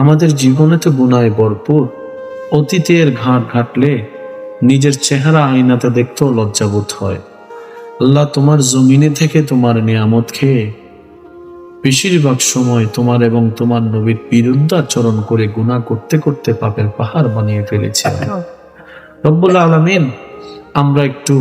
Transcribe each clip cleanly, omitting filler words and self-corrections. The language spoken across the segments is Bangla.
আমাদের জীবনে তো গুনায় ভরপুর। অতীতের ঘাট ঘাটলে নিজের চেহারা আয়নাতে দেখতেও লজ্জাবোধ হয়। আল্লাহ, তোমার জমিনে থেকে তোমার নিয়ামত খেয়ে বেশিরভাগ সময় তোমার এবং তোমার নবীর বিরুদ্ধাচরণ করে গুনাহ করতে করতে পাপের পাহাড় বানিয়ে ফেলেছি। রব্বুল আলামিন, আমরা একটু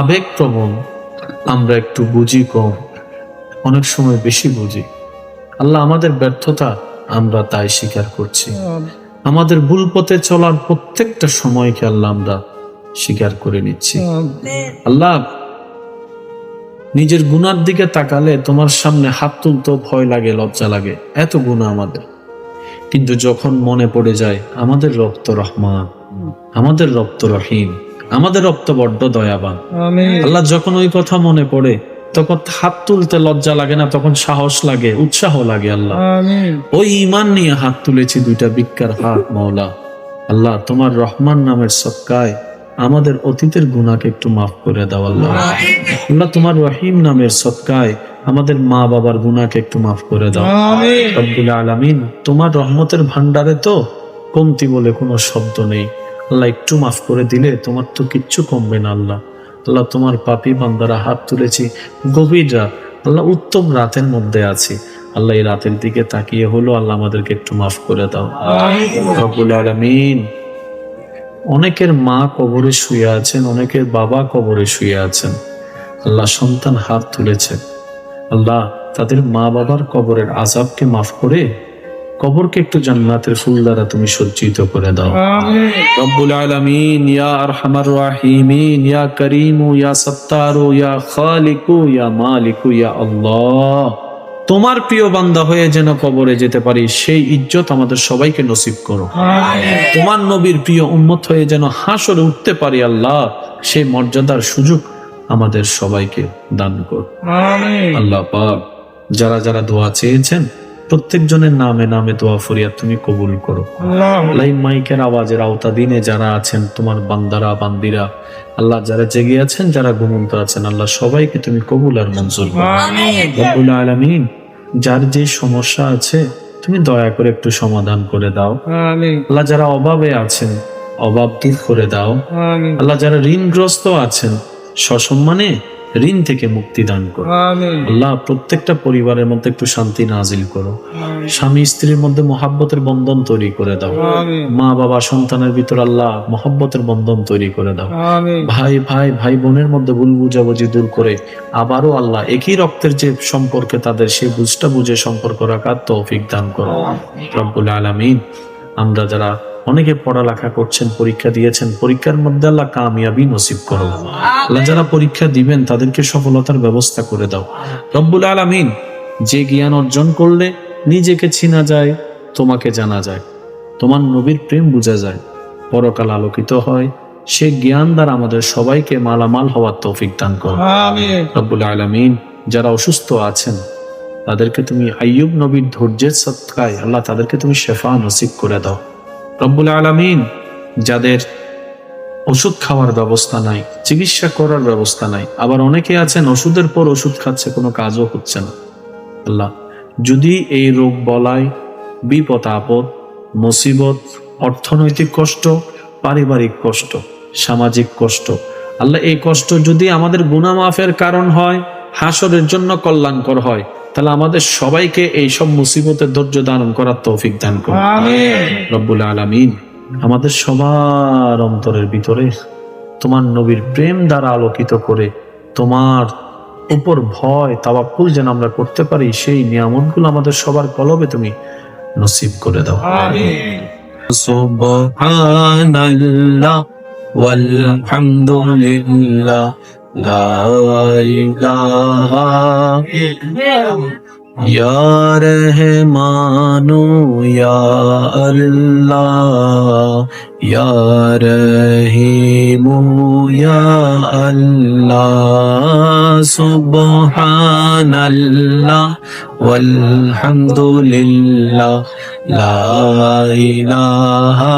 আবেগপ্রবণ, আমরা একটু বুঝি কম, অনেক সময় বেশি বুঝি। আল্লাহ, আমাদের ব্যর্থতা আমরা তাই স্বীকার করছি। আমাদের ভুল পথে চলার প্রত্যেকটা সময়কে আল্লাহ আমরা স্বীকার করে নিচ্ছি। আল্লাহ, নিজের গুনার দিকে তাকালে তোমার সামনে হাত তুলতেও ভয় লাগে, লজ্জা লাগে, এত গুনাহ আমাদের। কিন্তু যখন মনে পড়ে যায় আমাদের রব তো রহমান, আমাদের রব তো রহিম, আমাদের রব তো বড্ড দয়াবান, আল্লাহ, যখন ওই কথা মনে পড়ে তখন হাত তুলতে লজ্জা লাগে না, তখন সাহস লাগে, উৎসাহ লাগে। আল্লাহ, ওই ঈমান নিয়ে হাত তুলেছি, দুইটা ভিক্ষার হাত। মাওলা আল্লাহ, তোমার রহমান নামের সদকায় আমাদের অতীতের গুনাহকে একটু মাফ করে দাও। আল্লাহ আল্লাহ, তোমার রহিম নামের সদকায় আমাদের মা বাবার গুনাহকে একটু মাফ করে দাও। রব্বুল আলামিন, তোমার রহমতের ভান্ডারে তো কমতি বলে কোনো শব্দ নেই। আল্লাহ, একটু মাফ করে দিলে তোমার তো কিচ্ছু কমবে না। আল্লাহ আল্লাহ, তোমার পাপী বান্দারা হাত তুলেছি গভীর রাত, আল্লাহ উত্তম রাতের মধ্যে আছি। আল্লাহ, এই রাতের দিকে তাকিয়ে হলো আল্লাহ আমাদেরকে একটু মাফ করে দাও। রব্বুল আলামিন, অনেকের মা কবরে শুয়ে আছেন, অনেকের বাবা কবরে শুয়ে আছেন। আল্লাহ, সন্তান হাত তুলেছে, আল্লাহ তাদের মা বাবার কবরের আযাবকে মাফ করে কবরকে একটু জান্নাতের ফুল দ্বারা তুমি সজ্জিত করে দাও। রব্বুল আলামিন, ইয়া আরহামার রাহিমিন, ইয়া করিমু, ইয়া সত্তারু, ইয়া খালিকু, ইয়া মালিকু, ইয়া আল্লাহ, তোমার প্রিয় বান্দা হয়ে যেন কবরে যেতে পারি সেই ইজ্জত আমাদের সবাইকে নসিব করো। তোমার নবীর প্রিয় উম্মত হয়ে যেন হাসরে উঠতে পারি, আল্লাহ সেই মর্যাদার সুযোগ আমাদের সবাইকে দান করো। আল্লাহ পাক, যারা যারা দোয়া চেয়েছেন প্রত্যেকজনের নামে নামে দোয়া ফরিয়াদ তুমি কবুল করো। আল্লাহ, মাইকের আওয়াজের আওতাধীনে যারা আছেন তোমার বান্দারা বান্দিরা, আল্লাহ যারা জেগে আছেন, যারা ঘুমন্ত আছেন, আল্লাহ সবাইকে তুমি কবুল আর মঞ্জুর করো। রব্বুল আলামিন, যার যে সমস্যা আছে তুমি দয়া করে একটু সমাধান করে দাও। আল্লাহ, যারা অভাবে আছেন অভাব দূর করে দাও। আল্লাহ, যারা ঋণগ্রস্ত আছেন সসম্মানে ঋণ থেকে মুক্তি দান করো। আল্লাহ, প্রত্যেকটা পরিবারের মধ্যে একটু শান্তি নাজিল করো। স্বামী স্ত্রীর মধ্যে মহাব্বতের বন্ধন তৈরি করে দাও। মা বাবা সন্তানের ভিতর আল্লাহ মহাব্বতের বন্ধন তৈরি করে দাও। ভাই ভাই ভাই বোনের মধ্যে ভুল বুঝাবুঝি দূর করে আবারও আল্লাহ একই রক্তের যে সম্পর্কে তাদের সেই বুঝটা বুঝে সম্পর্ক রাখার তৌফিক দান করো। রব্বুল আলামিন, আমরা যারা অনেকে পড়ালেখা করছেন, পরীক্ষা দিয়েছেন, পরীক্ষার মধ্যে আল্লাহ কামিয়াবি নসিব করো। আল্লাহ, যারা পরীক্ষা দিবেন তাদেরকে সফলতার ব্যবস্থা করে দাও। রব্বুল আলামিন, যে জ্ঞান অর্জন করলে নিজেকে চিনা যায়, তোমাকে জানা যায়, তোমার নবীর প্রেম বোঝা যায়, পরকাল আলোকিত হয়, সে জ্ঞান দ্বারা আমাদের সবাইকে মালামাল হওয়ার তৌফিক দান করো। রব্বুল আলামিন, যারা অসুস্থ আছেন তাদেরকে তুমি আইয়ুব নবীর ধৈর্যের সদকায় আল্লাহ তাদেরকে তুমি শেফা নসিব করে দাও। রব্বুল আলামিন, যাদের ওষুধ খাওয়ার ব্যবস্থা নাই, চিকিৎসা করার ব্যবস্থা নাই, আবার অনেকে আছেন ওষুধের পর ওষুধ খাচ্ছে, কোনো কাজও হচ্ছে না। আল্লাহ, যদি এই রোগ বলায় বিপদ আপদ মুসিবত, অর্থনৈতিক কষ্ট, পারিবারিক কষ্ট, সামাজিক কষ্ট, আল্লাহ এই কষ্ট যদি আমাদের গুনাহ মাফের কারণ হয়, হাসরের জন্য কল্যাণকর হয়, তাহলে আমাদের সবাইকে এই সব মুসিবতের ধৈর্য ধারণ করার তৌফিক দান করুন। রব্বুল আলামিন, আমাদের সবার অন্তরের ভিতরে তোমার নবীর প্রেম দ্বারা আলোকিত করে তোমার উপর ভয় তাওয়াক্কুল যেন আমরা করতে পারি, সেই নিয়ামতগুলো আমাদের সবার কলবে তুমি নসিব করে দাও। সুবহানাল্লাহ ওয়ালহামদুলিল্লাহ লা ইলাহা ইল্লাল্লাহ ইয়া রহমানু ইয়া আল্লাহ ইয়া রহিমু ইয়া আল্লাহ সুবহানাল্লাহ ওয়ালহামদুলিল্লাহ লা ইলাহা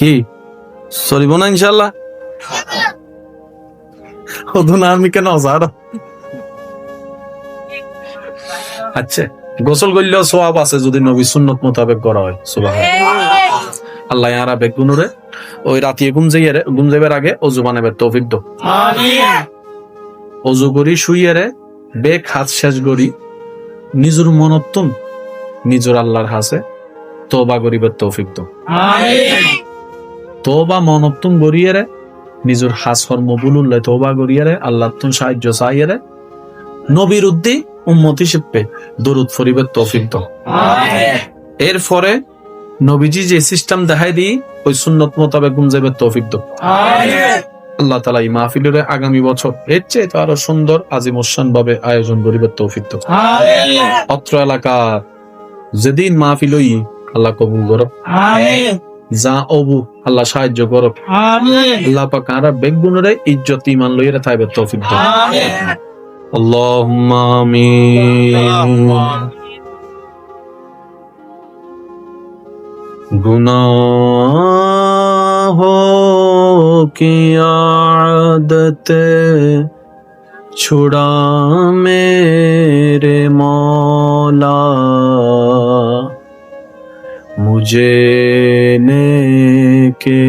কি চলিব না ইনশাল্লাহ? না আমি কেন আর আচ্ছা, গোসল করলেও সওয়াব আছে যদি নবী সুন্নত মোতাবেক করা হয়। সুবহানাল্লাহ। আল্লাহ আর আবেগ গুনুরে ওই রাতে ঘুম যাইবার আগে অজু বানাবে তৌফিক দাও। আমিন। অজু করি শুইয়ে রে বেক হাত শেষ করি নিজের মনত্তম নিজের আল্লাহর হাসে তওবা করিবার তৌফিক দাও। আমিন। তওবা মনত্তম করিয়ে রে নিজের হাস কর্মবুলুল্লাহ তওবা করিয়ে রে আল্লাহ তুন সাহায্য চাইয়ে রে নবীর উদ্দি উম্মত হিসেবে দরুদ ফরিবার তৌফিক দাও। আমিন। এরপরে নবীজি যে সিস্টেম দেখাই দিই ওই সুন্নত মোতাবেক ঘুম যাইবার তৌফিক দাও। আমিন। আল্লাহ তাআলা এই মাহফিলের আগামী বছর এর চেয়ে তো আরো সুন্দর আজিমুসান ভাবে আয়োজন করিবার তৌফিক দাও। আমিন। অত্র এলাকার যেদিন মাহফিল হই আল্লাহ কবুল করো। আমিন। যা অবু আল্লাহ সাহায্য করো। আমিন। আল্লাহ পাক আর বেগুনরে ইজ্জত ঈমান লইরা থাইবার তৌফিক দাও। আমিন। আল্লাহুম্মা আমিন। गुनाहों की आदत छुड़ा मेरे मौला मुझे नेके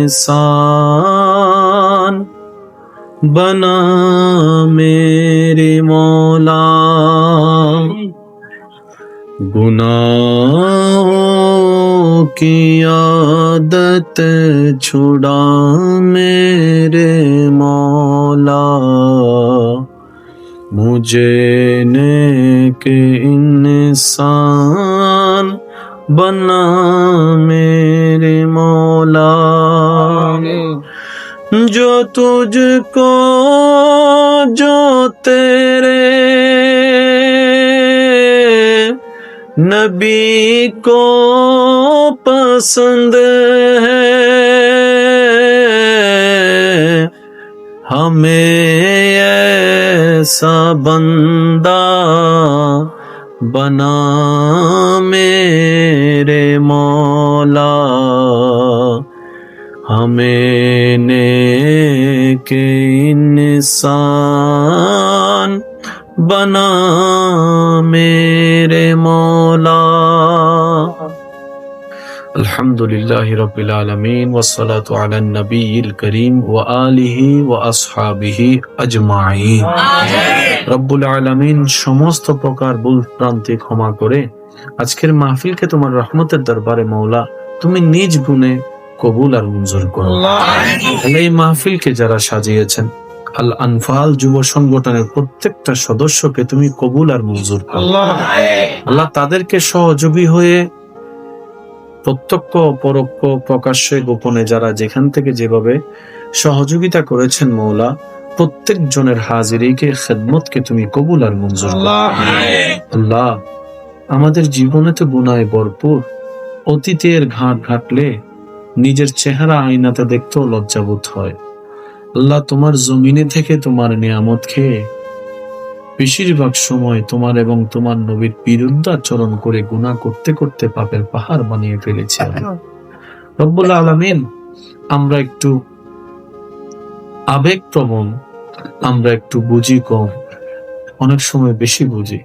इंसान बना मेरे मौला गुनाहों की आदत छुड़ा मेरे मौला मुझे नेक इंसान बना मेरे मौला जो तुझको जो तेरे नबी को पसंद है हमें ऐसा बंदा बना मेरे मौला हमें नेक इंसान बना मेरे मौला अल्हम्दुलिल्लाहि रब्बिल आलमीन वस्सलातु अला नबीयिल करीम व आलिहि व আসহাবিহি আজমাইন। রব্বুল আলামিন সমস্ত প্রকার ভুল ভ্রান্তি ক্ষমা করে আজকের মাহফিলকে তোমার রহমতের দরবারে মওলা তুমি নিজ গুণে কবুল আর মঞ্জুর করো। এই মাহফিলকে যারা সাজিয়েছেন আল আনফাল যুব সংগঠনের প্রত্যেকটা সদস্যকে তুমি কবুল আর মঞ্জুর করো। আল্লাহ তাদেরকে সহযোগী হয়ে প্রত্যক্ষ পরোক্ষ প্রকাশ্যে গোপনে যারা যেখান থেকে যেভাবে সহযোগিতা করেছেন মওলা প্রত্যেক জনের হাজিরিকে খেদমতকে তুমি কবুল আর মঞ্জুর করো। আল্লাহ আমাদের জীবনে তো গুনাহে ভরপুর, অতীতের ঘাট ঘাটলে নিজের চেহারা আয়নাতে দেখতেও লজ্জাবোধ হয়। আল্লাহ তোমার জমিনে থেকে তোমার নিয়ামত খেয়ে বেশিরভাগ সময় তোমার এবং তোমার নবীর বিরুদ্ধাচরণ করে গুনাহ করতে করতে পাপের পাহাড় বানিয়ে ফেলেছি। রব্বুল আলামিন আমরা একটু আবেগপ্রবণ, আমরা একটু বুঝি কম, অনেক সময় বেশি বুঝি।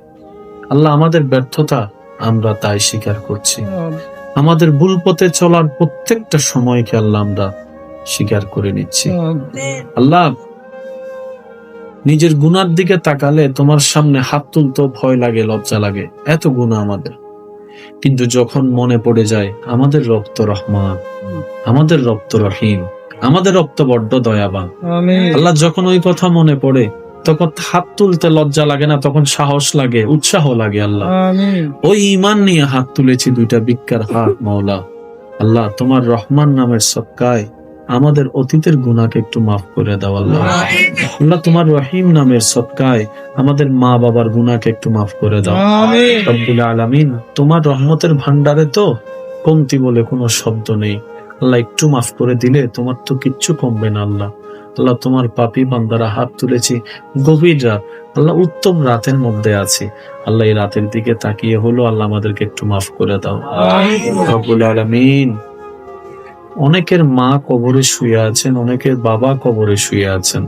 আল্লাহ আমাদের ব্যর্থতা আমরা তাই স্বীকার করছি। আমাদের ভুল পথে চলার প্রত্যেকটা সময়কে আল্লাহ আমরা স্বীকার করে নিচ্ছি। আল্লাহ নিজের গুনার দিকে তাকালে তোমার সামনে হাত তুলতে ভয় লাগে, লজ্জা লাগে, এত গুনাহ আমাদের। কিন্তু যখন মনে পড়ে যায় আমাদের রব তো রহমান, আমাদের রব তো রহিম, আমাদের রব তো বড্ড দয়াবান। আল্লাহ যখন ওই কথা মনে পড়ে তখন হাত তুলতে লজ্জা লাগে না, তখন সাহস লাগে, উৎসাহ লাগে। আল্লাহ ওই ঈমান নিয়ে হাত তুলেছি, দুইটা ভিক্ষার হাত মওলা। আল্লাহ তোমার রহমান নামের সদকায় আমাদের অতীতের গুনাহকে একটু মাফ করে দাও আল্লাহ। আল্লাহ তোমার রহিম নামের সদকায় আমাদের মা বাবার গুনাহকে একটু মাফ করে দাও রব্বুল আলামিন। তোমার রহমতের ভান্ডারে তো কমতি বলে কোনো শব্দ নেই আল্লাহ, একটু মাফ করে দিলে তোমার তো কিচ্ছু কমবে না আল্লাহ। আল্লাহ তোমার পাপী বান্দারা হাত তুলেছি গভীর রাত, আল্লাহ উত্তম রাতের মধ্যে আছি আল্লাহ, এই রাতের দিকে তাকিয়ে হলো আল্লাহ আমাদেরকে একটু মাফ করে দাও রব্বুল আলামিন। অনেকের মা কবরে শুয়ে আছেন, অনেকের বাবা কবরে শুয়ে আছেন।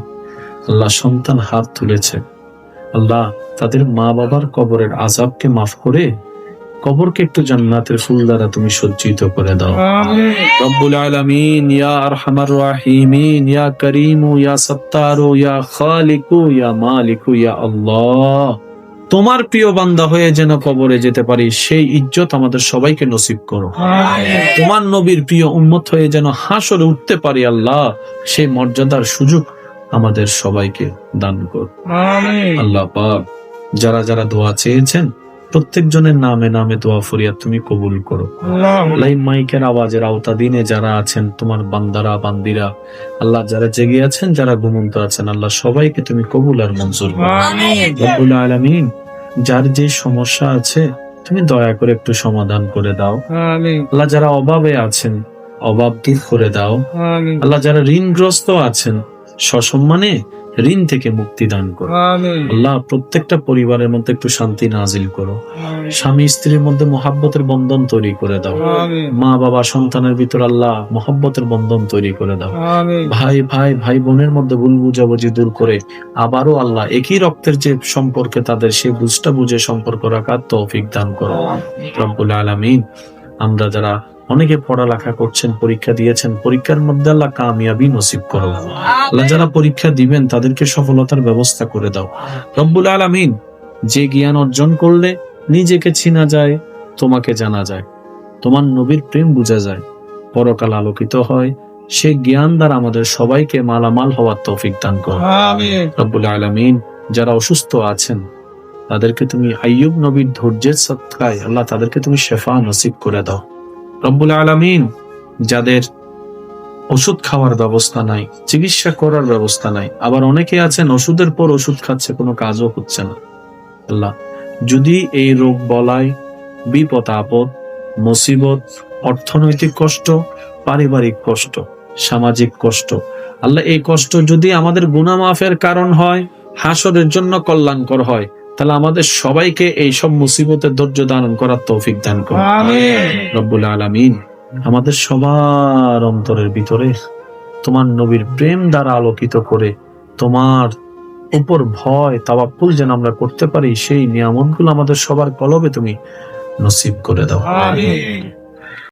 আল্লাহ, সন্তান হাত তুলেছে, আল্লাহ তাদের মা বাবার কবরের আযাবকে মাফ করে কবরকে একটু জান্নাতের ফুল দ্বারা তুমি সজ্জিত করে দাও। রব্বুল আলামিন, ইয়া আরহামার রাহিমিন, ইয়া করিমু, ইয়া সত্তারু, ইয়া খালিকু, ইয়া মালিকু, ইয়া আল্লাহ, তোমার প্রিয় বান্দা হয়ে যেন কবরে যেতে পারি সেই ইজ্জত আমাদের সবাইকে নসিব করো। তোমার নবীর প্রিয় উম্মত হয়ে যেন হাসরে উঠতে পারি আল্লাহ, সেই মর্যাদার সুযোগ আমাদের সবাইকে দান করো। আল্লাহ পাক, যারা যারা দোয়া চেয়েছেন প্রত্যেক জনের নামে নামে দোয়া ফরিয়াদ তুমি কবুল করো। লাইভ মাইকের আওয়াজের আওতাধীনে যারা আছেন তোমার বান্দারা বান্দিরা, আল্লাহ যারা জেগে আছেন যারা ঘুমন্ত আছেন, আল্লাহ সবাইকে তুমি কবুল আর মঞ্জুর করো। রব্বুল আলামিন, যার যে সমস্যা আছে তুমি দয়া করে একটু সমাধান করে দাও। আল্লাহ, যারা অভাবে আছেন অভাব দূর করে দাও। আল্লাহ, যারা ঋণগ্রস্ত আছেন সসম্মানে ঋণ থেকে মুক্তি দান করো। আল্লাহ, প্রত্যেকটা পরিবারের মধ্যে একটু শান্তি নাজিল করো। স্বামী স্ত্রীর মধ্যে মহাব্বতের বন্ধন তৈরি করে দাও। মা বাবা সন্তানের ভিতর আল্লাহ মহাব্বতের বন্ধন তৈরি করে দাও। ভাই ভাই ভাই বোনের মধ্যে ভুল বুঝাবুঝি দূর করে আবারও আল্লাহ একই রক্তের যে সম্পর্কে তাদের সে বুঝটা বুঝে সম্পর্ক রাখার তৌফিক দান করো। রব্বুল আলামিন, আমরা যারা অনেকে পড়ালেখা করছেন, পরীক্ষা দিয়েছেন, পরীক্ষার মধ্যে আল্লাহ কামিয়াবি নসিব করো। আল্লাহ, যারা পরীক্ষা দিবেন তাদেরকে সফলতার ব্যবস্থা করে দাও। রব্বুল আলামিন, যে জ্ঞান অর্জন করলে নিজেকে চিনা যায়, তোমাকে জানা যায়, তোমার নবীর প্রেম বোঝা যায়, পরকাল আলোকিত হয়, সেই জ্ঞান দ্বারা আমাদের সবাইকে মালামাল হওয়ার তৌফিক দান করো। রব্বুল আলামিন, যারা অসুস্থ আছেন তাদেরকে তুমি আইয়ুব নবীর ধৈর্যের সদকায় আল্লাহ তাদেরকে তুমি শেফা নসিব করে দাও। রব্বুল আলামিন, যাদের ওষুধ খাওয়ার ব্যবস্থা নাই, চিকিৎসা করার ব্যবস্থা নাই, আবার অনেকে আছেন ওষুধের পর ওষুধ খাচ্ছে, কোনো কাজও হচ্ছে না। আল্লাহ, যদি এই রোগ বলায় বিপদ আপদ মুসিবত, অর্থনৈতিক কষ্ট, পারিবারিক কষ্ট, সামাজিক কষ্ট, আল্লাহ এই কষ্ট যদি আমাদের গুনাহ মাফের কারণ হয়, হাসরের জন্য কল্যাণকর হয়, তাহলে আমাদের সবাইকে এই সব মুসিবতের ধৈর্য ধারণ করার তৌফিক দান করুন। রব্বুল আলামিন, আমাদের সবার অন্তরের ভিতরে তোমার নবীর প্রেম দ্বারা আলোকিত করে তোমার উপর ভয় তাওয়াক্কুল যেন আমরা করতে পারি, সেই নিয়ামতগুলো আমাদের সবার কলবে তুমি নসিব করে দাও।